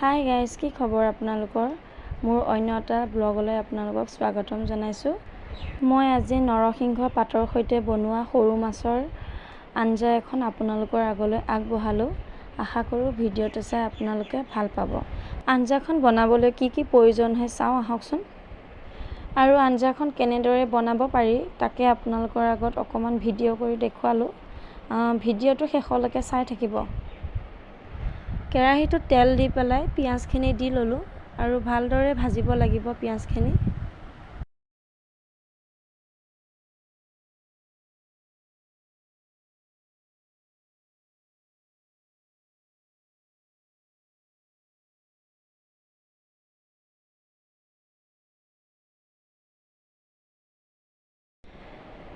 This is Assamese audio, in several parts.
হাই গাইজ, কি খবৰ আপোনালোকৰ? মোৰ অন্য এটা ব্লগলৈ আপোনালোকক স্বাগতম জনাইছোঁ। মই আজি নৰসিংহ পাতৰ সৈতে বনোৱা সৰু মাছৰ আঞ্জা এখন আপোনালোকৰ আগলৈ আগবঢ়ালোঁ। আশা কৰোঁ ভিডিঅ'টো চাই আপোনালোকে ভাল পাব। আঞ্জাখন বনাবলৈ কি কি প্ৰয়োজন হয় চাওঁ আহকচোন। আৰু আঞ্জাখন কেনেদৰে বনাব পাৰি তাকে আপোনালোকৰ আগত অকণমান ভিডিঅ' কৰি দেখুৱালোঁ। ভিডিঅ'টো শেষলৈকে চাই থাকিব। কেৰাহীটোত তেল দি পেলাই পিঁয়াজখিনি দি ল'লোঁ আৰু ভালদৰে ভাজিব লাগিব পিঁয়াজখিনি।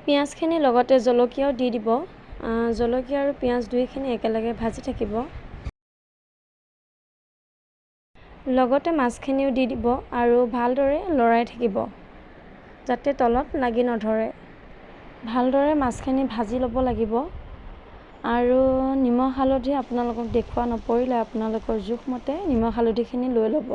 পিঁয়াজখিনি লগতে জলকীয়াও দি দিব। জলকীয়া আৰু পিঁয়াজ দুইখিনি একেলগে ভাজি থাকিব। লগতে মাছখিনিও দি দিব আৰু ভালদৰে লৰাই থাকিব যাতে তলত লাগি নধৰে। ভালদৰে মাছখিনি ভাজি ল'ব লাগিব আৰু নিমখ হালধি আপোনালোকক দেখুওৱা নপৰিলে আপোনালোকৰ জোখমতে নিমখ হালধিখিনি লৈ ল'ব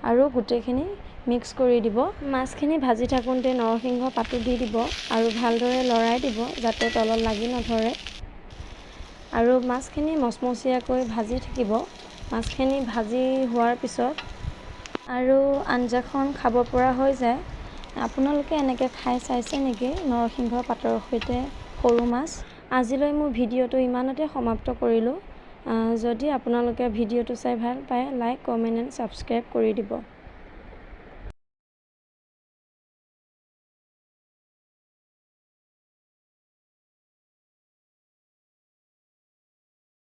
আৰু গোটেইখিনি মিক্স কৰি দিব। মাছখিনি ভাজি থাকোঁতে নৰসিংহ পাতো দি দিব আৰু ভালদৰে লৰাই দিব যাতে তলত লাগি নধৰে আৰু মাছখিনি মচমচীয়াকৈ ভাজি থাকিব। মাছখিনি ভাজি হোৱাৰ পিছত আৰু আঞ্জাখন খাব পৰা হৈ যায়। আপোনালোকে এনেকৈ খাই চাইছে নেকি নৰসিংহ পাতৰ সৈতে সৰু মাছ? আজিলৈ মোৰ ভিডিঅ'টো ইমানতে সমাপ্ত কৰিলোঁ। যদি আপোনালোকে ভিডিঅ'টো চাই ভাল পায় লাইক, কমেণ্ট এণ্ড ছাবস্ক্ৰাইব কৰি দিব।